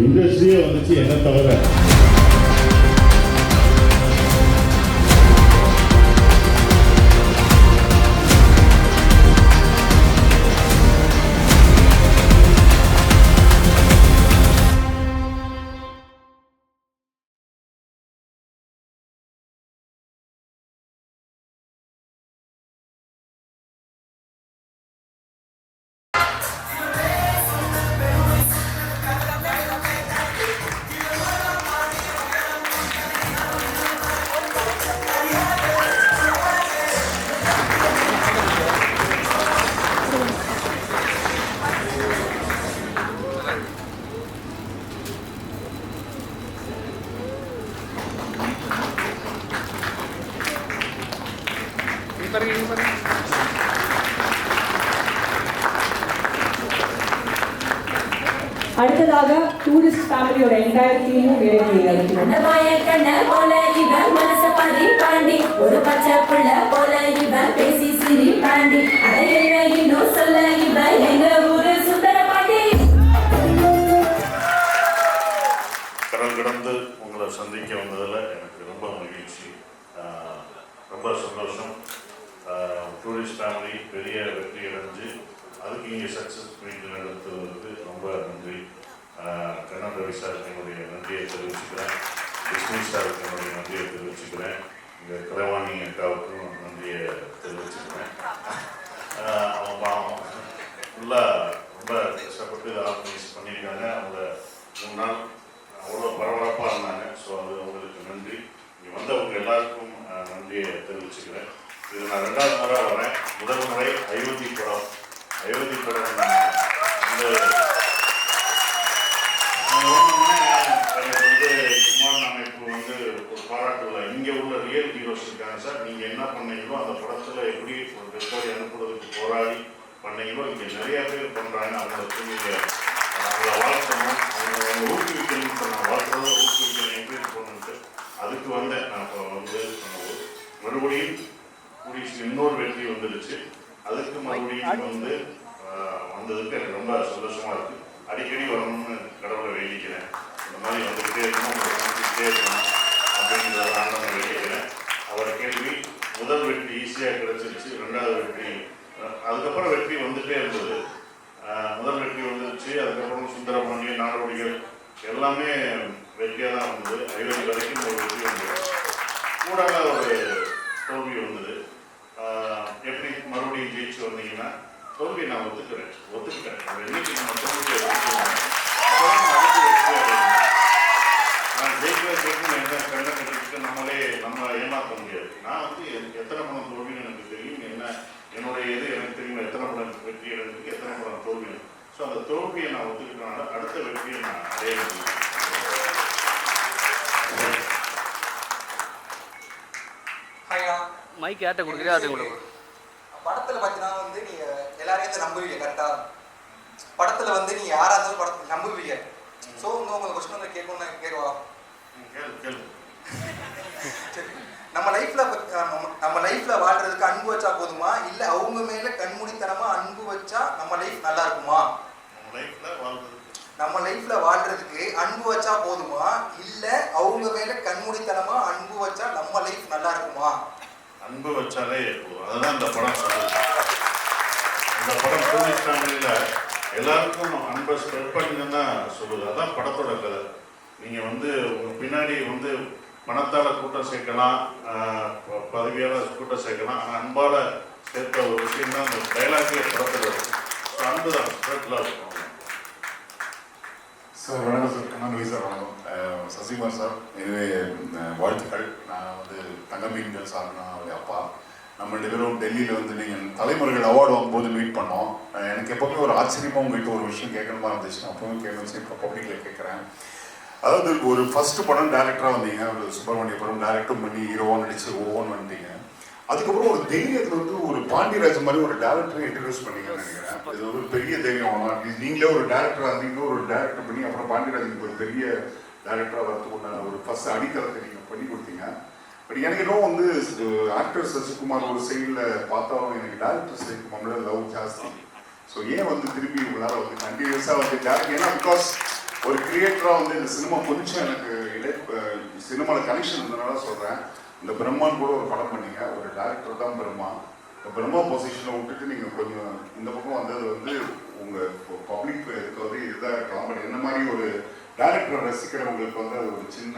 இண்டஸ்ட்ரியே வந்துச்சு என்ன தவிர. அடுத்ததாக டூரிஸ்ட் ஃபேமிலியோட என்டையர் டீமும் ஒரு பச்சை புள்ள போல இவன் பேசி சிரி பாண்டி இன்னும் சொல்ல இவன் எங்க ஊரு சுந்தர பாண்டி. கடல் கடந்து உங்களை சந்திக்க வந்ததில் எனக்கு ரொம்ப மகிழ்ச்சி, ரொம்ப சந்தோஷம். டூரிஸ்ட் ஃபேமிலி பெரிய வெற்றி அடைஞ்சு அதுக்கு இங்கே சக்ஸஸ் மீட் நடத்துவதற்கு ரொம்ப நன்றி. கண்ணன் ரவி சாருக்கு என்னுடைய நன்றியை தெரிவிச்சுக்கிறேன். விஷ்ணு சாருக்கு என்னுடைய நன்றியை தெரிவிச்சுக்கிறேன். இங்கே கலைவாணி அக்காவுக்கும் நன்றியை தெரிவிச்சுக்கிறேன். அவங்க பாவம் ஃபுல்லாக ரொம்ப கஷ்டப்பட்டு ஆர்கனைஸ் பண்ணியிருக்காங்க. அவங்க 3 நாள் அவ்வளோ பரபரப்பாக இருந்தாங்க. ஸோ அது அவங்களுக்கு நன்றி. இங்கே வந்தவங்க எல்லாருக்கும் நன்றியை தெரிவிச்சுக்கிறேன். இது நான் 2வது முறை வரேன். முதல் முறை அயோத்தி படம் வந்து எனக்கு வந்து குமாரன் அமைப்பு வந்து ஒரு பாராட்டுல இங்கே உள்ள ரியல் ஹீரோஸ் இருக்காங்க சார். நீங்கள் என்ன பண்ணீங்களோ அந்த படத்தில் எப்படி ஒரு ரெக்கார்டி அனுப்புறதுக்கு போராடி பண்ணீங்களோ இங்கே நிறைய பேர் பண்ணுறாங்க. அவங்களுக்கு நீங்கள் அவங்கள வளர்க்கணும், அவங்க ஊக்குவிக்கணும்னு சொன்னாங்க. வளர்க்குறத ஊக்குவிக்கணும், என்கரேஜ் பண்ணுன்ட்டு அதுக்கு வந்தேன். நான் இப்போ வந்து மறுபடியும் கூடிய இன்னொரு வெற்றி வந்துடுச்சு. அதுக்கு மறுபடியும் வந்ததுக்கு எனக்கு ரொம்ப சந்தோஷமாக இருக்குது. அடிக்கடி வரணும்னு கடவுளை வேண்டிக்கிறேன். இந்த மாதிரி வந்துக்கிட்டே இருக்கணும், உங்களை சந்திச்சுக்கிட்டே இருக்கணும் அப்படிங்கிறத நான் வேண்டிக்கிறேன். அவர் கேள்வி முதல் வெற்றி ஈஸியாக கிடச்சிருச்சு. 2வது வெற்றி அதுக்கப்புறம் வெற்றி வந்துகிட்டே இருந்தது. முதல் வெற்றி வந்துருச்சு. அதுக்கப்புறம் சுந்தரபாண்டியன், நாடோடிகள் எல்லாமே வெற்றியாக தான் வந்தது. அயோத்தி வரைக்கும் ஒரு வெற்றி வந்தது. கூட ஒரு தோல்வி வந்தது. எப்படி மறுபடியும் ஜெயிச்சு வந்தீங்கன்னா தோல்வியை நான் ஒத்துக்கிட்டேன். என்னைக்கு நம்ம தோல்வியை நான் ஜெயிக்கிறதுக்கு என்ன கண்ணை கட்டிக்கிட்டு நம்ம ஏமாற்ற முடியாது. நான் வந்து எத்தனை படம் தோல்வின்னு எனக்கு தெரியும், என்னுடைய இது எனக்கு தெரியும், எத்தனை படம் வெற்றி அடைஞ்சிருக்கு, எத்தனை படம் தோல்வி. ஸோ அந்த தோல்வியை நான் ஒத்துக்கிட்டனால அடுத்த வெற்றியை நான் அடைய முடியும். மைக் யார்ட்ட கொடுக்குறியா அதை கொடுக்கும். படத்தில் பார்த்தீங்கன்னா வந்து நீங்கள் எல்லாரையும் நம்புவீங்க கரெக்டாக. படத்தில் வந்து நீங்கள் யாராக இருந்தாலும் படத்தை நம்புவீங்க. ஸோ இன்னும் உங்களுக்கு கொஸ்டின் வந்து கேட்கணும்னு கேட்கவா? நம்ம லைஃப்ல வாழ்றதுக்கு அன்பு வச்சா போதுமா, இல்லை அவங்க மேல கண்மூடித்தனமா அன்பு வச்சா நம்ம லைஃப் நல்லா இருக்குமா? நம்ம லைஃப்ல வாழ்றதுக்கு அன்பு வச்சா போதுமா, இல்லை அவங்க மேல கண்மூடித்தனமா அன்பு வச்சா நம்ம லைஃப் நல்லா இருக்குமா? அன்பு வச்சாலே அதுதான் இந்த படம் சொல்லுது. இந்த படம் டூரிஸ்ட் ஃபேமிலியில் எல்லாருக்கும் அன்பை ஸ்ப்ரெட் பண்ணுன்னு தான் சொல்லுது. அதுதான் படத்தோட கதை. நீங்கள் வந்து உங்கள் பின்னாடி வந்து பணத்தால் கூட்டம் சேர்க்கலாம், பதவியால் கூட்டம் சேர்க்கலாம், ஆனால் அன்பால் சேர்த்த ஒரு விஷயம் தான் அந்த டைலாக்லேயே படத்தில் இருக்கும். ஸோ அன்பு தான் ஸ்ப்ரெட்டில் இருக்கும். சார் வணக்கம் சார். கண்ணன் சார் வணக்கம். சசிகுமார் சார், இதுவே வாழ்த்துக்கள். நான் வந்து தங்கமீன்கள் சார், நான் அவருடைய அப்பா. நம்ம 2 பேரும் டெல்லியில் வந்து நீங்கள் தலைமுறைகள் அவார்டு வாங்கும்போது மீட் பண்ணோம். எனக்கு எப்போவுமே ஒரு ஆச்சரியமாக உங்கள்கிட்ட ஒரு விஷயம் கேட்கணுமா இருந்துச்சு. நான் அப்போவும் கேட்கணும், இப்போ பப்ளிக்கில் கேட்குறேன். அதாவது ஒரு ஃபஸ்ட்டு படம் டேரக்டராக வந்தீங்க, ஒரு சுப்பிரமணிய படம் டேரக்டும் பண்ணி ஹீரோவாக நடிச்சு ஓன்னு வந்துட்டீங்க. அதுக்கப்புறம் ஒரு தைரியத்தில் வந்து ஒரு பாண்டியராஜ் மாதிரி ஒரு டேரக்டரை இன்ட்ரடியூஸ் பண்ணீங்கன்னு நினைக்கிறேன். இது ஒரு பெரிய தைரியம். நீங்களே ஒரு டேரக்டராக இருந்தீங்க, ஒரு டேரக்டர் பண்ணி அப்புறம் பாண்டியராஜனுக்கு ஒரு பெரிய டேரக்டராக வரத்துக்கு உண்டான ஒரு ஃபர்ஸ்ட் அடித்தளத்தை நீங்கள் பண்ணி கொடுத்தீங்க. பட் எனக்கு இன்னும் வந்து ஆக்டர் சசிகுமார் ஒரு சைடில் பார்த்தாலும் எனக்கு டேரக்டர் சசிகுமாரோட லவ் ஜாஸ்தி. ஸோ ஏன் வந்து திரும்பி உங்களால் வந்து கண்டினியூஸாக வந்து டேரக்ட், ஏன்னா பிகாஸ் ஒரு கிரியேட்டராக வந்து இந்த சினிமா கொஞ்சம் எனக்கு சினிமாவில் கனெக்ஷன் இருந்ததுனால சொல்கிறேன். இந்த பிரம்மான் கூட ஒரு படம் பண்ணீங்க, ஒரு டேரக்டர் தான் பிரம்மா. இந்த பிரம்மா பொசிஷனை விட்டுட்டு நீங்கள் கொஞ்சம் இந்த பக்கம் வந்தது வந்து உங்கள் பப்ளிக் இதுக்கு வந்து இதாக இருக்கலாம். பட் என்ன மாதிரி ஒரு டேரக்டரை ரசிக்கிறவங்களுக்கு வந்து அது ஒரு சின்ன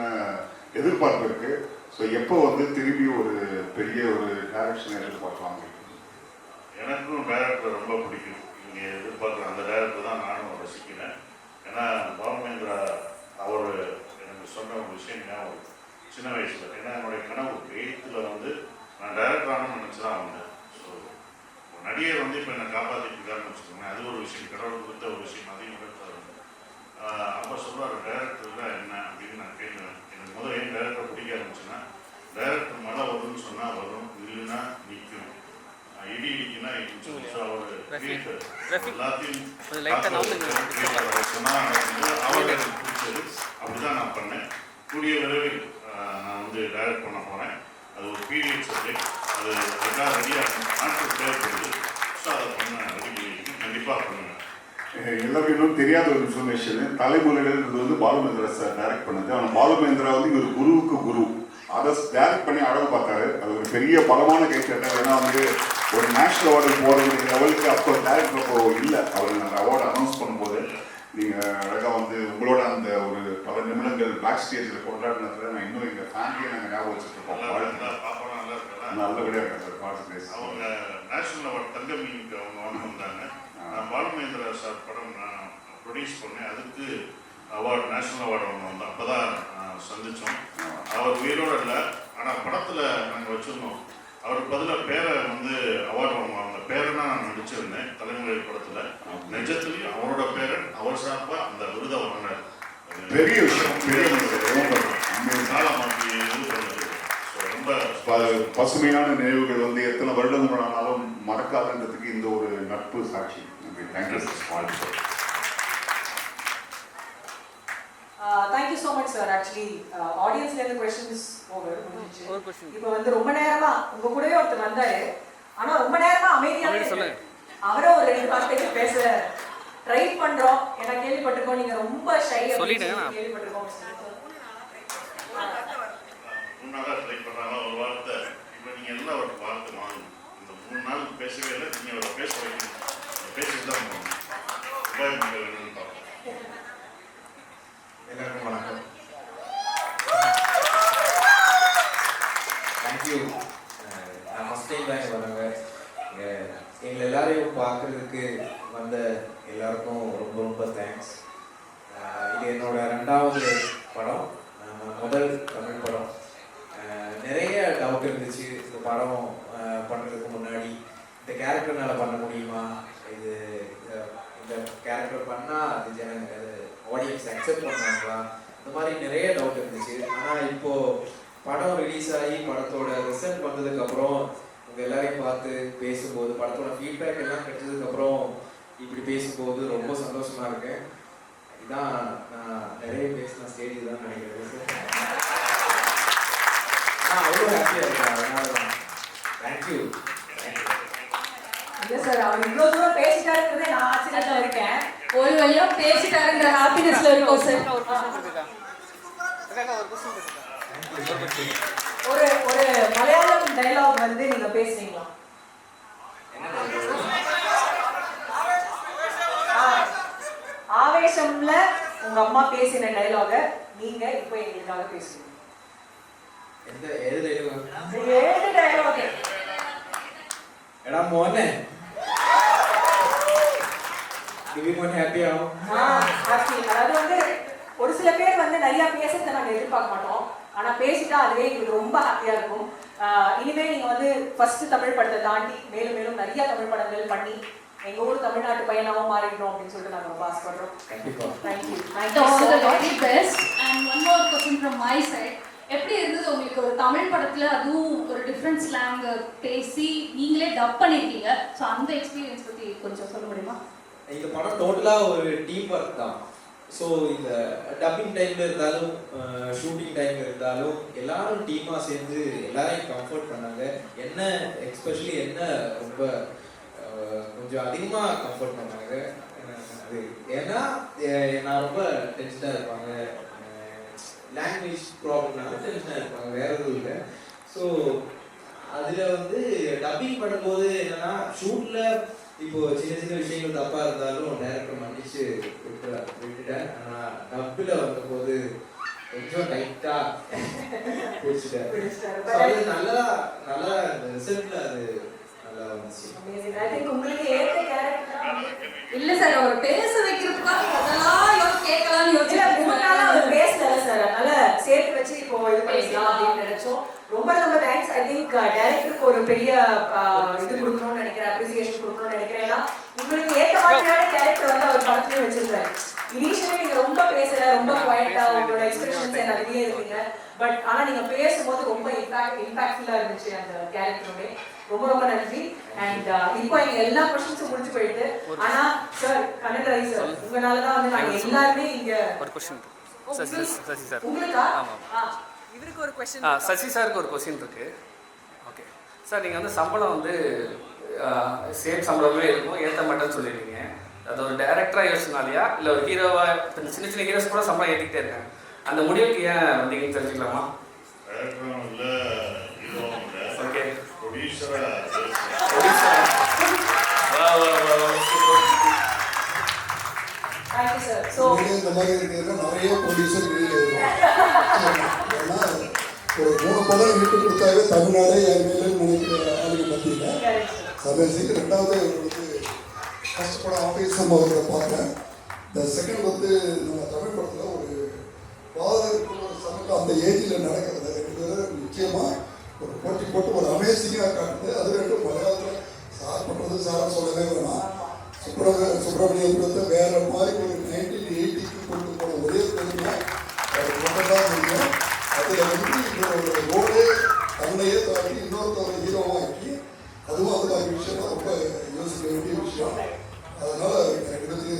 எதிர்பார்ப்பு இருக்குது. ஸோ எப்போ வந்து திரும்பி ஒரு பெரிய ஒரு டைரக்ஷனை எதிர்பார்க்கலாம்? எனக்கும் டைரக்டர் ரொம்ப பிடிக்கும். நீங்கள் எதிர்பார்க்குற அந்த டைரக்டர் தான் நானும் ரசிக்கிறேன். ஏன்னா பாலுமேந்திரா அவர் எனக்கு சொன்ன ஒரு விஷயம் ஞாபகம் சின்ன வயசில். ஏன்னா என்னுடைய கனவு 8th வந்து நான் டைரக்டர் ஆகணும்னு நினச்சி தான் வந்தேன். ஸோ நடிகர் வந்து இப்போ என்னை காப்பாற்றிட்டு இருக்காருன்னு வச்சுக்கோங்க, அது ஒரு விஷயம், கடவுள் கொடுத்த ஒரு விஷயம். அதையும் எடுத்தார். அப்போ சொல்லுவார் டைரக்டர் தான் என்ன அப்படின்னு நான் கேட்குறேன். எனக்கு முதல்ல ஏன் டைரக்டர் பிடிக்க ஆரம்பிச்சுன்னா, டைரக்டர் மழை வரும்னு சொன்னால் வரும், இல்லைன்னா நிற்கும், இடி இடிக்குன்னா இடிக்கும். ஸோ அவர் எல்லாத்தையும் சொன்னால் அவர் எனக்கு பிடிச்சது. அப்படிதான் நான் பண்ணேன். கூடிய விரைவில் நான் வந்து டைரக்ட் பண்ண போகிறேன். அது ஒரு பீரியட் சப்ஜெக்ட், அது எல்லாம் ரெடியாக ஆன்சர் தேவைப்படுது. ஸோ அதை பண்ண ரெடி கண்டிப்பாக பண்ணுவேன். எல்லாருக்கும் இன்னும் தெரியாத ஒரு இன்ஃபர்மேஷன், தலைமுறைகள் வந்து பாலுமேந்திரா சார் டைரக்ட் பண்ணது. ஆனால் பாலுமேந்திரா வந்து ஒரு குருவுக்கு குரு, அதை டைரக்ட் பண்ணி அழகு பார்த்தாரு. அது ஒரு பெரிய பலமான கை கேட்டார். ஏன்னா வந்து ஒரு நேஷனல் அவார்டு போகிற லெவலுக்கு அப்போ டைரக்டர் அப்போ இல்லை. அவர் அந்த அவார்டு அனௌன்ஸ் பண்ணும்போது நீங்கள் அழகாக வந்து உங்களோட அந்த ஒரு பல நிமிடங்கள் பேக் ஸ்டேஜில் கொண்டாடினதுல நான் இன்னும் எங்கள் ஃபேமிலியை நாங்கள் ஞாபகம் வச்சுருக்கோம். நல்லபடியாக இருக்காங்க சார். பாட்டு அவங்க நேஷனல் அவார்டு தங்க மீனுக்கு அவங்க வாங்க வந்தாங்க. நான் பாலுமேந்திரா சார் படம் நான் ப்ரொடியூஸ் பண்ணேன். அதுக்கு அவார்டு நேஷனல் அவார்டு ஒன்று வந்தோம். அப்போ தான் சந்தித்தோம். அவர் உயிரோடு இல்லை, ஆனால் படத்தில் நாங்கள் வச்சுருந்தோம். அவருக்கு பதிலாக பேரை வந்து அவார்டு வாங்குவாங்க. அந்த பேரை நான் நடிச்சிருந்தேன் தலைமுறை படத்தில். நிஜத்துலேயும் அவரோட பேரை அவர் சார்பாக அந்த விருதை வாங்கினார். பெரிய விஷயம், பெரிய காலமாக்கி இது பண்ணது. ஸோ ரொம்ப பசுமையான நினைவுகள் வந்து எத்தனை வருடங்கள் ஆனாலும் மறக்காதுன்றதுக்கு இந்த ஒரு நட்பு சாட்சி. Thank you sir. Thank you so much sir. Actually audience level questions over இப்போ வந்து ரொம்ப நேரமா உங்க கூடவே ஒருத்தர் வந்தாரு, ஆனா ரொம்ப நேரமா அமைதியாவே அவரே ஒரு 2 வார்த்தைக்கு பேச ட்ரை பண்றோம். ஏன்னா கேள்விப்பட்டிருக்கோம் நீங்க ரொம்ப ஷை கேள்விப்பட்டிருக்கோம். முன்னாடி ட்ரை பண்றாங்க ஒரு வார்த்தை. இப்போ நீங்க எல்லாம் ஒரு வார்த்தை வாங்கணும். இந்த 3 நாள் பேசவே இல்லை, நீங்க ஒரு பேச வைக்கணும். பேசிட்டு தான் போகணும். எல்லாருக்கும் வணக்கம். தேங்க்யூ. நான் ஃபஸ்ட் டைம் தான் இங்கே வராங்க. எங்களை எல்லாரையும் பார்க்குறதுக்கு வந்த எல்லாருக்கும் ரொம்ப ரொம்ப தேங்க்ஸ். இது என்னோட 2வது படம், முதல் தமிழ் படம். நிறைய டவுட் இருந்துச்சு இந்த படம் பண்ணுறதுக்கு முன்னாடி. இந்த கேரக்டர்னால பண்ண முடியுமா, இந்த கேரக்டர் பண்ணால் அது ஆடியன்ஸ் அக்செப்ட் பண்ணுவாங்களா, இந்த மாதிரி நிறைய டவுட் இருந்துச்சு. ஆனால் இப்போது படம் ரிலீஸ் ஆகி படத்தோட ரிசல்ட் வந்ததுக்கப்புறம் உங்கள் எல்லாரையும் பார்த்து பேசும்போது, படத்தோட ஃபீட்பேக் எல்லாம் கிடைச்சதுக்கப்புறம் இப்படி பேசும்போது ரொம்ப சந்தோஷமாக இருக்கேன். இதுதான் நான் நிறைய பேசின ஸ்டேஜ் தான் நினைக்கிறேன். நான் அவ்வளோ ஹாப்பியாக இருக்கேன். அதனால தான் தேங்க்யூ. இல்ல சார், அவர் இவ்வளவு தூரம் பேசிட்டாருன்றதே நான் ஆச்சரியத்துல இருக்கேன். ஒரு வழியா பேசிட்டாருன்ற ஹாப்பினஸ்ல இருக்கோம் சார். ஒரு ஒரு மலையாளம் டயலாக் வந்து நீங்க பேசுறீங்களா? ஆவேசம்ல உங்க அம்மா பேசின டயலாக நீங்க இப்போ எங்களுக்காக பேசுறீங்க. ஏது டயலாக்? എടാ മോനെ அதாவது வந்து ஒரு சில பேர் வந்து நிறைய பேசுறதை நாங்க எதிர்பார்க்க மாட்டோம், ஆனா பேசிட்டா அதுவே எங்களுக்கு ரொம்ப ஹாப்பியா இருக்கும். இனிமே நீங்க வந்து ஃபர்ஸ்ட் தமிழ் படத்தை தாண்டி மேலும் மேலும் நிறைய தமிழ் படங்கள் பண்ணி எங்க ஊர் தமிழ்நாட்டு பையனாவும் மாறிடணும் அப்படின்னு சொல்லிட்டு நாங்க ரொம்ப ஆசைப்படுறோம். Thank you. And one more question from my side. எப்படி இருந்தது உங்களுக்கு ஒரு தமிழ் படத்துல அதுவும் ஒரு டிஃபரண்ட் ஸ்லாங் பேசி நீங்களே டப் பண்ணிருக்கீங்க? ஸோ அந்த எக்ஸ்பீரியன்ஸ் பத்தி கொஞ்சம் சொல்ல முடியுமா? இந்த படம் டோட்டலாக ஒரு டீம் ஒர்க் தான். ஸோ இந்த டப்பிங் டைமில் இருந்தாலும் ஷூட்டிங் டைமில் இருந்தாலும் எல்லாரும் டீமாக சேர்ந்து எல்லாரையும் கம்ஃபர்ட் பண்ணாங்க. என்ன எஸ்பெஷலி என்ன ரொம்ப கொஞ்சம் அதிகமாக கம்ஃபர்ட் பண்ணாங்க. அது ஏன்னா நான் ரொம்ப டென்ஷனாக இருப்பாங்க, லாங்குவேஜ் ப்ராப்ளம்னால டென்ஷனாக இருப்பாங்க, வேற எதுவும் இல்லை. ஸோ அதில் வந்து டப்பிங் பண்ணும்போது என்னன்னா ஷூட்டில் இப்போ சின்ன சின்ன விஷயங்கள் தப்பாக இருந்தாலும் டேரக்டர் மன்னிச்சு விட்டுட்டேன். ஆனால் டப்பில் வந்தபோது கொஞ்சம் டைட்டாக பிடிச்சிட்டேன். நல்லா ரிசல்ட்டில் அது நல்லா வந்துச்சு. இல்ல சார், அவர் பேச வைக்கிறதுக்காக அதெல்லாம் கேட்கலாம்னு அவர் பேசல சார், அதனால சேர்த்து வச்சு இப்போ இது பண்ணிக்கலாம் அப்படின்னு நினைச்சோம். ரொம்ப ரொம்ப தேங்க்ஸ். ஐ திங்க் டைரக்டருக்கு ஒரு பெரிய இது கொடுக்கணும்னு நினைக்கிறேன், அப்ரிசியேஷன் கொடுக்கணும்னு நினைக்கிறேன். ஏன்னா உங்களுக்கு ஏற்ற மாதிரியான கேரக்டர் வந்து அவர் படத்துலயே வச்சிருக்காரு. இனிஷியலி நீங்க ரொம்ப பேசல, ரொம்ப குவைட்டா, உங்களோட எக்ஸ்பிரஷன்ஸ் நிறைய இருந்தீங்க. பட் ஆனா நீங்க பேசும்போது ரொம்ப இம்பாக்ட்ஃபுல்லா இருந்துச்சு அந்த கேரக்டருமே. ரொம்ப ரொம்ப நன்றி. அண்ட் இப்போ எங்க எல்லா கொஸ்டின்ஸும் முடிஞ்சு போயிட்டு, ஆனா சார் கண்ணன் ரவி சார் உங்களாலதான் வந்து நாங்க எல்லாருமே இங்க ஒரு கொஸ்டின் சசி சார் உங்களுக்கா ஆமாம் இவருக்கு ஒரு கொஸ்டின் சசி சாருக்கு ஒரு கொஸ்டின் இருக்கு. ஓகே சார், நீங்கள் வந்து சம்பளம் வந்து சேம் சம்பளமே இருக்கும், ஏற்ற மாட்டேன்னு சொல்லிடுவீங்க. அது ஒரு டைரக்டராக யோசிச்சனாலையா இல்லை ஒரு ஹீரோவாக சின்ன சின்ன ஹீரோஸ் கூட சம்பளம் ஏற்றிக்கிட்டே இருக்காங்க, அந்த முடிவுக்கு ஏன் வந்தீங்கன்னு தெரிஞ்சுக்கலாமா? டைரக்டரும் இல்லை, ஹீரோவும் இல்லை, ஓகே ப்ரொடியூசராக தேங்க்யூ சார். ஸோ இந்த மாதிரி இருக்கிறதுல நிறைய ப்ரொடியூசர் வெளியில் வருவாங்க. ஏன்னா ஒரு 3 படம் விட்டு கொடுத்தாவே தமிழ்நாடே என் மேலும் நினைக்கிற ஆளுங்க மத்தியில் சமயத்துக்கு. ரெண்டாவது வந்து ஃபர்ஸ்ட் படம் ஆஃபீஸ் நம்ம அவரை பார்த்தேன். இந்த செகண்ட் வந்து நம்ம தமிழ் படத்தில் ஒரு பாதருக்கு ஒரு சமக்கம் அந்த ஏஜில் நடக்கிறத 2 பேரும் நிச்சயமாக ஒரு போட்டி போட்டு ஒரு அமேசிங்காக காட்டுது. அது 2 மலையாளத்தில் சார் பண்ணுறது சாராக சொல்லவே வேணாம். சுப்பிரமணியபுரத்தை வேற மாதிரி ஒரு 1980க்கு கொண்டு போன ஒரே பெருமை அவர் மட்டும்தான் முடியும். அதில் வந்து இவரோட ரோலே தன்னையே தாண்டி இன்னொருத்தவரை ஹீரோவாக்கி, அதுவும் அந்த மாதிரி விஷயம் ரொம்ப யோசிக்க வேண்டிய விஷயம். அதனால எனக்கு தெரிஞ்சு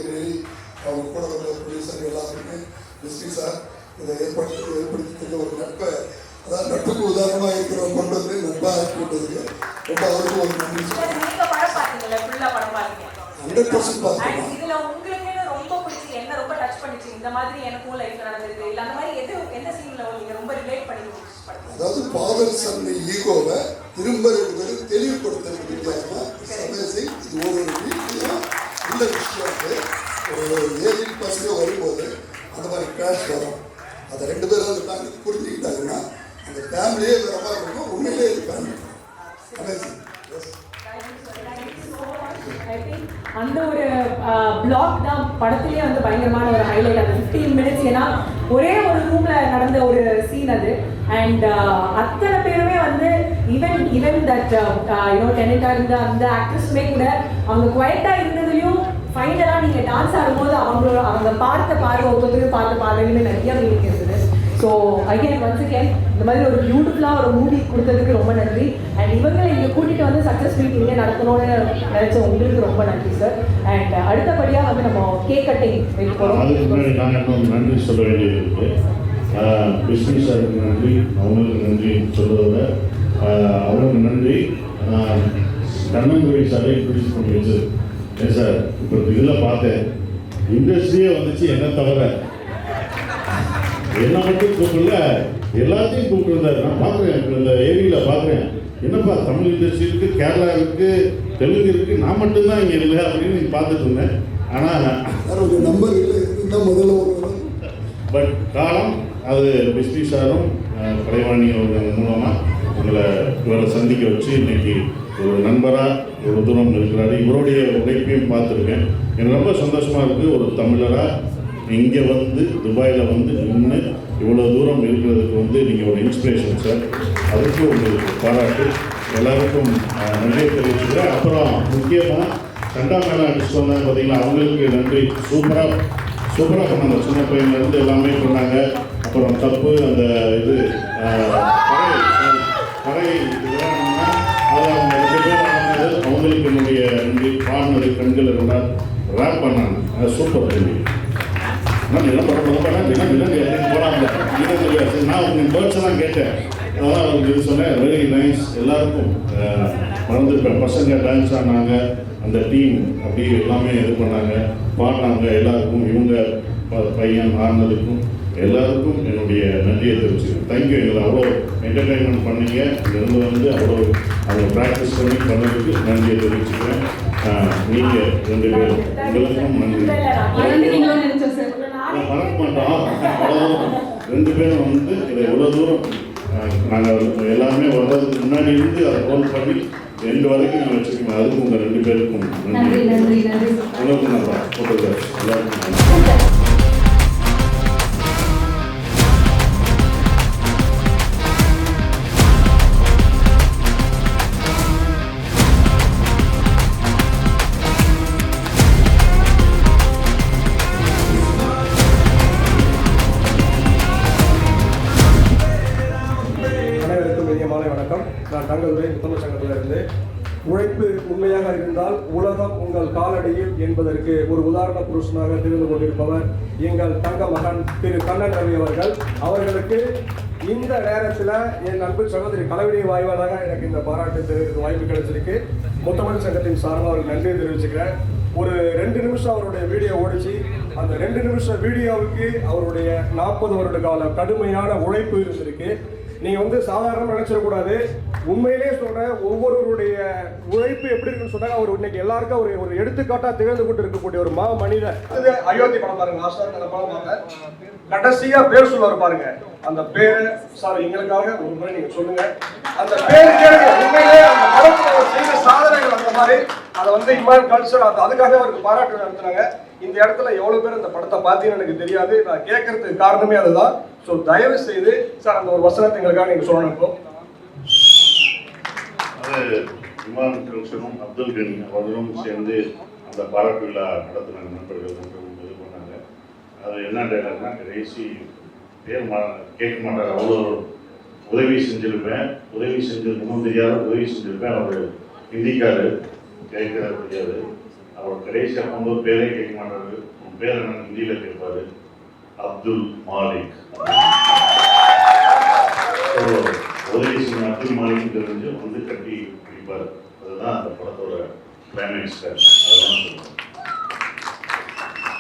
அவங்க கூட வந்த ப்ரொடியூசர் எல்லாருக்குமே மிஸ்டி சார் இதை ஏற்படுத்திட்டு ஒரு நட்பை, அதாவது நட்புக்கு உதாரணமாக இருக்கிற கொண்டு வந்து நட்பாக ஆக்கி விட்டதுக்கு ரொம்ப அவருக்கு ஒரு நன்றி. நீங்க படம் பார்த்தீங்கல்ல, ஃபுல்லா படம் பார்த்தீங்க. 100% பார்த்தோம். இதுல உங்களுக்கு ரொம்ப பிடிச்சி என்ன ரொம்ப டச் பண்ணிச்சு, இந்த மாதிரி எனக்கும் லைஃப்ல நடந்திருக்கு இல்ல அந்த மாதிரி எந்த சீன்ல நீங்க ரொம்ப ரிலேட் பண்ணி படம்? அதாவது ஃபாதர் சன் ஈகோவை திரும்ப 2 பேரும் தெளிவுபடுத்துறது வித்தியாசமா சமயசை. இது ஒரு வீட்லையும் உள்ள விஷயம். ஒரு ஏஜென்ட் பசங்க வரும்போது அந்த மாதிரி கிராஷ் வரும். அதை 2 பேரும் அந்த ஃபேமிலி புரிஞ்சுக்கிட்டாங்கன்னா அந்த ஃபேமிலியே வேற மாதிரி இருக்கும். உண்மையிலே இது ஃபேமிலி அமேசிங். அந்த ஒரு பிளாக் தான் படத்திலேயே வந்து பயங்கரமான ஒரு ஹைலைட். அந்த 15 மினிட்ஸ், ஏன்னா ஒரே ஒரு ரூம்ல நடந்த ஒரு சீன் அது. அண்ட் அத்தனை பேருமே வந்து ஈவன் தட் டெனண்டா இருந்த அந்த ஆக்ட்ரஸுமே கூட அவங்க குவைட்டா இருந்ததுலையும் ஃபைனலாக நீங்கள் டான்ஸ் ஆடும்போது அவங்க பார்த்த பார்வை, ஒவ்வொருத்தரும் பார்த்த பார்வையுமே நிறைய மீனிங் இருந்தது. ஸோ அகேன் ஒன்ஸ் அகேன் இந்த மாதிரி ஒரு பியூட்டிஃபுல்லாக ஒரு மூவி கொடுத்ததுக்கு ரொம்ப நன்றி. அண்ட் இவங்களை இங்கே கூட்டிகிட்டு வந்து சக்ஸஸ் மீட் இங்கே நடத்தணும்னு நினச்ச உங்களுக்கு ரொம்ப நன்றி சார். அண்ட் அடுத்தபடியாக வந்து நம்ம கேக் கட்டிங் வைக்க போகிறோம். அதுக்கு முன்னாடி நாங்கள் இன்னும் நன்றி சொல்ல வேண்டியது இருக்குது. பிஸ்னஸ் சாருக்கு நன்றி, அவங்களுக்கு நன்றி சொல்வதோட அவங்களுக்கு நன்றி. கண்ணன் ரவி சாரை இன்ட்ரடியூஸ் பண்ணி வச்சு ஏன் சார் இப்போ இதில் பார்த்தேன், இண்டஸ்ட்ரியே வந்துச்சு என்ன தவிர என்ன மட்டும் கூப்பிடல, எல்லாத்தையும் கூப்பிட்டுருந்தாரு. நான் பார்க்குறேன், இந்த ஏரியில் பார்க்குறேன், என்னப்பா தமிழ் இண்டஸ்ட்ரி இருக்குது, கேரளா இருக்குது, தெலுங்கு இருக்குது, நான் மட்டும்தான் இங்கே இல்லை அப்படின்னு நீங்கள் பார்த்துட்டு இருந்தேன். ஆனால் நம்பர் இல்லை முதல்ல பட் காலம் அது பிஸ்னி சாரும் கலைவாணி அவர்கள் மூலமாக இவரை சந்திக்க வச்சு இன்னைக்கு ஒரு நண்பராக ஒரு தூரம் இருக்கிறாரு. இவருடைய உழைப்பையும் பார்த்துருக்கேன். எனக்கு ரொம்ப சந்தோஷமாக இருக்குது. ஒரு தமிழராக இங்கே வந்து துபாயில் வந்து நின்று இவ்வளோ தூரம் இருக்கிறதுக்கு வந்து நீங்கள் ஒரு இன்ஸ்பிரேஷன் சார். அதுக்கு உங்களுக்கு பாராட்டு. எல்லாருக்கும் நன்றி தெரிவிச்சுக்கிறேன். அப்புறம் முக்கியமாக சண்டா மேலே அடிச்சுட்டு வந்தாங்க பார்த்தீங்களா, அவங்களுக்கு நன்றி. சூப்பராக பண்ணாங்க. சின்ன பையன்லேருந்து எல்லாமே பண்ணாங்க. அப்புறம் தப்பு அந்த இது கரை இதெல்லாம் அதை அவங்க 2 பேர் ஆனது, அவங்களுக்கு என்னுடைய நன்றி. பாடினது கண்கள் இருந்தால் ரேப் பண்ணாங்க, அது சூப்பர் நன்றி. நான் நிலம் போடாமல் நான் உங்கள் பேர்ட்ஸ் எல்லாம் கேட்டேன். அதான் அவருக்கு இது சொன்னேன். Very nice. எல்லாருக்கும் மறந்துருப்பேன். பசங்க டான்ஸ் ஆனாங்க, அந்த டீம் அப்படியே எல்லாமே இது பண்ணாங்க, பாடினாங்க. எல்லாருக்கும் இவங்க பையன் ஆடினதுக்கும் எல்லாருக்கும் என்னுடைய நன்றியை தெரிவிச்சுக்கிறேன். தேங்க்யூ. எங்களை அவ்வளோ என்டர்டைன்மெண்ட் பண்ணீங்க. இருந்து வந்து அவ்வளோ அவங்க ப்ராக்டிஸ் பண்ணி பண்ணதுக்கு நன்றியை தெரிவிச்சுக்கிறேன். நீங்கள் 2 பேரும் உங்களுக்கும் நன்றி. மறக்க மாட்டோம். 2 பேரும் வந்து இதை எவ்வளோ தூரம் நாங்கள் எல்லாருமே வர்றதுக்கு முன்னாடி இருந்து அதை ஃபோன் பண்ணி 2 வரைக்கும் நான் வச்சுருக்கேன். அதுக்கு உங்கள் 2 பேருக்கும் நன்றி. உங்களுக்கும் நல்லா ஃபோட்டோகிராஃப் எல்லாருக்கும் நன்றி. நான் தங்கதுரை முத்தமிழ் சங்கத்திலிருந்து. உழைப்பு உண்மையாக இருந்தால் உலகம் உங்கள் காலடியில் என்பதற்கு ஒரு உதாரண புருஷனாக தெரிந்து கொண்டிருப்பவர் எங்கள் தங்க மகன் திரு கண்ணன் ரவி அவர்கள். அவர்களுக்கு இந்த நேரத்தில் என் அன்பு சகோதரி கலவினை வாய்வாளாக எனக்கு இந்த பாராட்டு தெரிவிக்க வாய்ப்பு கிடைச்சிருக்கு. முத்தமிழ் சங்கத்தின் சார்பாக அவருக்கு நன்றி தெரிவிச்சுக்கிறேன். ஒரு 2 நிமிஷம் அவருடைய வீடியோ ஓடிச்சு. அந்த 2 நிமிஷம் வீடியோவுக்கு அவருடைய 40 வருட கால கடுமையான உழைப்பு இருந்திருக்கு. நீங்கள் வந்து சாதாரண நினைச்சிடக்கூடாது. உண்மையிலே சொல்கிறேன், ஒவ்வொருவருடைய உழைப்பு எப்படி இருக்குன்னு சொன்னாங்க. அவர் இன்னைக்கு எல்லாருக்கும் ஒரு எடுத்துக்காட்டாக திகழ்ந்து கொண்டு இருக்கக்கூடிய ஒரு மனிதர். அது அயோத்தி படம் பாருங்க, லாஸ்டாக அந்த படம் பாருங்க, கடைசியா பேர் சொல்லுவார் பாருங்க. அந்த பேரை சார் எங்களுக்காக ஒரு முறை நீங்க சொல்லுங்க. அந்த பேர் கேளுங்க. உண்மையிலே அந்த படத்துல அவர் செய்த சாதனைகள் அந்த மாதிரி அதை வந்து இமான் கல்ச்சர் அதுக்காக அவருக்கு பாராட்டு நடத்துனாங்க. இந்த இடத்துல எவ்வளவு பேர் அந்த படத்தை பார்த்தீங்கன்னு எனக்கு தெரியாது. நான் கேட்கறதுக்கு காரணமே அதுதான். ஸோ தயவு செய்து சார் அந்த ஒரு வசனத்தை எங்களுக்காக நீங்க சொல்லணும். இப்போ அது இமான் கல்ச்சரும் அப்துல் கனி அவர்களும் சேர்ந்து அந்த பாராட்டு விழா நடத்தின நண்பர்கள் இது பண்ணாங்க. அது என்ன டைலாக்னா, கடைசி பேர் கேட்க மாட்டார், அவ்வளோ உதவி செஞ்சிருப்பேன், உதவி செஞ்சிருக்கணும் தெரியாத உதவி செஞ்சிருப்பேன். அவர் ஹிந்திக்காரு, கேட்க தெரியாது. அவர் கடைசியாக போகும்போது பேரே கேட்க மாட்டாரு. உன் பேர் என்ன ஹிந்தியில் கேட்பாரு, அப்துல் மாலிக். உதவி செஞ்ச அப்துல் மாலிக் தெரிஞ்சு வந்து கட்டி பிடிப்பார். அதுதான் அந்த படத்தோட கிளைமேக்ஸ். அதெல்லாம் சொல்லுவாங்க.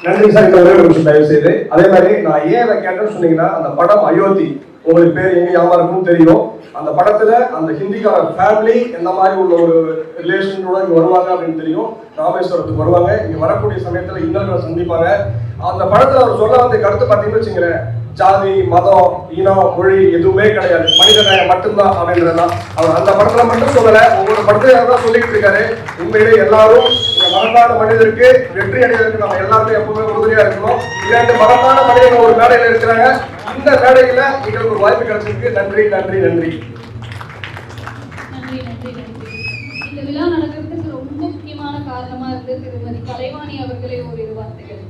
நன்றி சார். இந்த ஒரே ஒரு விஷயம் தயவு செய்து. அதே மாதிரி நான் ஏன் அதை கேட்டேன்னு சொன்னீங்கன்னா, அந்த படம் அயோத்தி உங்களுக்கு பேர் எங்க யாமா இருக்குன்னு தெரியும். அந்த படத்துல அந்த ஹிந்திக்கார ஃபேமிலி எந்த மாதிரி உள்ள ஒரு ரிலேஷனோட இங்க வருவாங்க அப்படின்னு தெரியும். ராமேஸ்வரத்துக்கு வருவாங்க. இங்க வரக்கூடிய சமயத்துல இன்னல்களை சந்திப்பாங்க. அந்த படத்துல அவர் சொல்ல வந்த கருத்து பார்த்தீங்கன்னு வச்சுங்களேன், ஜாதி மதம் இனம் மொழி எதுவுமே கிடையாது, மனிதநேயம் மட்டும்தான் அப்படின்றதுதான். அவர் அந்த படத்துல மட்டும் சொல்லல, ஒவ்வொரு படத்தையும் தான் சொல்லிக்கிட்டு இருக்காரு. உண்மையிலே எல்லாரும் இந்த மகத்தான மனிதருக்கு வெற்றி அடைவதற்கு நம்ம எல்லாருமே எப்பவுமே உறுதுணையா இருக்கணும். 2 மகத்தான மனிதர்கள் ஒரு மேடையில இருக்கிறாங்க. இந்த மேடையில எங்களுக்கு ஒரு வாய்ப்பு கிடைச்சிருக்கு. நன்றி நன்றி நன்றி நன்றி நன்றி நன்றி. இந்த விழா நடக்கிறதுக்கு ரொம்ப முக்கியமான காரணமா இருந்து திருமதி கலைவாணி அவர்களே ஒரு வார்த்தைகள்.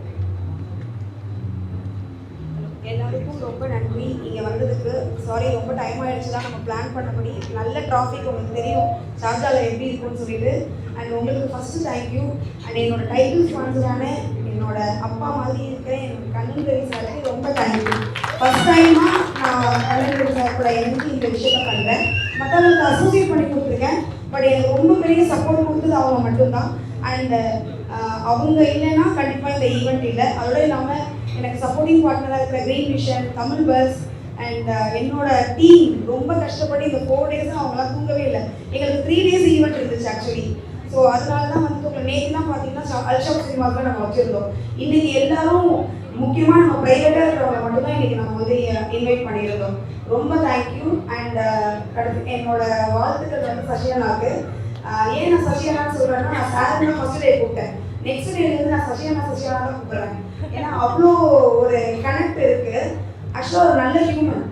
எல்லாருக்கும் ரொம்ப நன்றி இங்கே வந்ததுக்கு. சாரி, ரொம்ப டைம் ஆகிடுச்சு தான் நம்ம பிளான் பண்ணபடி. நல்ல டிராஃபிக் உங்களுக்கு தெரியும் ஷார்ஜாவில் எப்படி இருக்கும்னு சொல்லிட்டு. அண்ட் உங்களுக்கு ஃபஸ்ட்டு தேங்க்யூ. அண்ட் என்னோட டைட்டில் ஸ்பான்சரான என்னோட அப்பா மாதிரி இருக்கிற என்னோட கண்ணன் ரவி சாருக்கு ரொம்ப தேங்க்யூ. ஃபஸ்ட் டைமாக நான் கண்ணன் ரவி சார் கூட எனக்கு இந்த விஷயத்த பண்ணுறேன். மற்றவங்களுக்கு அசோசியேட் பண்ணி கொடுத்துருக்கேன். பட் எனக்கு ரொம்ப பெரிய சப்போர்ட் கொடுத்தது அவங்க மட்டும்தான். அண்ட் அவங்க இல்லைன்னா கண்டிப்பாக இந்த ஈவெண்ட் இல்லை. அதோட இல்லாமல் எனக்கு சப்போர்ட்டிங் பார்ட்னராக இருக்கிற green vision, Tamil bus and என்னோட டீம் ரொம்ப கஷ்டப்பட்டு இந்த 4 days அவங்களாம் தூங்கவே இல்லை. எங்களுக்கு 3 days ஈவெண்ட் இருந்துச்சு ஆக்சுவலி. ஸோ அதனால தான் வந்து உங்களை நேற்றுலாம் பார்த்தீங்கன்னா அல்ஷாப் சினிமாவில் நம்ம வச்சுருந்தோம். இன்றைக்கி எல்லாரும் முக்கியமாக நம்ம ப்ரைவேட்டாக இருக்கிறவங்க மட்டும்தான் இன்றைக்கி நம்ம வந்து இன்வைட் பண்ணியிருந்தோம். ரொம்ப தேங்க்யூ. அண்ட் என்னோட வாழ்த்துக்கள் வந்து சசிகலாவுக்கு. ஏன் நான் சசிகலான்னு சொல்கிறேன்னா, நான் சார் ஃபஸ்ட் டே கூப்பிட்டேன். நெக்ஸ்ட் டேலேருந்து நான் சசிகலா தான் கூப்பிட்றேன். ஏன்னா அவ்வளோ ஒரு கனெக்ட் இருக்குது. ஆக்சுவலாக ஒரு நல்ல ஹியூமன்.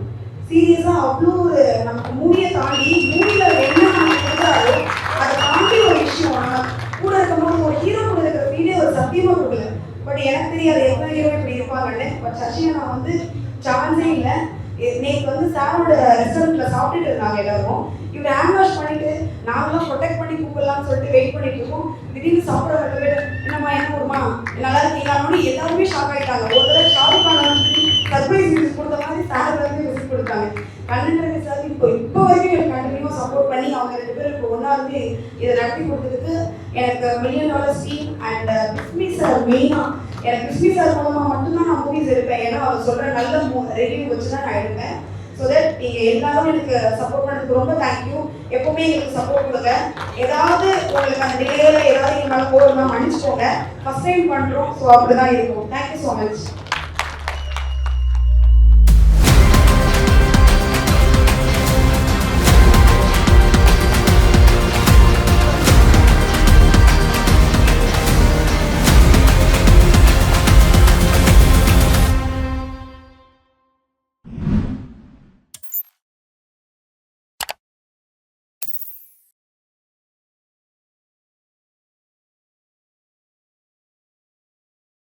சீரியஸாக அவ்வளோ ஒரு நமக்கு மூவியை தாண்டி மூவியில் என்ன நம்ம கொடுக்குறாரோ அதை தாண்டி ஒரு விஷயம். நம்ம கூட இருக்கும்போது ஒரு ஹீரோ கூட இருக்கிற வீடியோ ஒரு சத்தியமாக கொடுக்கல. பட் எனக்கு தெரியாது எத்தனை ஹீரோ இப்படி இருப்பாங்கன்னு. பட் சசிகலா வந்து சான்ஸே இல்லை. நேற்று வந்து சாரோட ரெஸ்டாரண்ட்டில் சாப்பிட்டுட்டு இருந்தாங்க எல்லாரும். இவர் ஹேண்ட் வாஷ் பண்ணிட்டு நாங்களாம் ப்ரொடெக்ட் பண்ணி கூப்பிடலாம்னு சொல்லிட்டு வெயிட் பண்ணிட்டு இருக்கோம். திடீர்னு சாப்பிட வரவே என்னம்மா என்ன வருமா நல்லா இருக்கீங்களான்னு எல்லாருமே ஷாக் ஆகிட்டாங்க. ஒரு தடவை ஷாருக் கான் சர்ப்ரைஸ் விசிட் கொடுத்த மாதிரி சார் வந்து விசிட் கொடுத்தாங்க. கண்ணன் சார் இப்போ வரைக்கும் எனக்கு கண்டினியூவாக சப்போர்ட் பண்ணி அவங்க 2 பேரும் இப்போ ஒன்றா இருந்து இதை நடத்தி கொடுத்ததுக்கு எனக்கு $1 million team and Bismi sir மெயினாக. எனக்கு பிஸ்மி சார் மூலமாக மட்டும்தான் நான் மூவிஸ் எடுப்பேன். ஏன்னா அவர் சொல்கிற நல்ல ரிவ்யூ வச்சு தான் நான் எடுப்பேன். ஸோ தட் நீங்கள் எல்லாரும் எனக்கு சப்போர்ட் பண்ணதுக்கு ரொம்ப தேங்க்யூ. எப்பவுமே எங்களுக்கு சப்போர்ட் கொடுங்க. ஏதாவது உங்களுக்கு அந்த டிலேயில் ஏதாவது எங்களால் போகிறதா மன்னிச்சுக்கோங்க. ஃபஸ்ட் டைம் பண்ணுறோம், ஸோ அப்படி தான் இருக்கும். Thank you so much.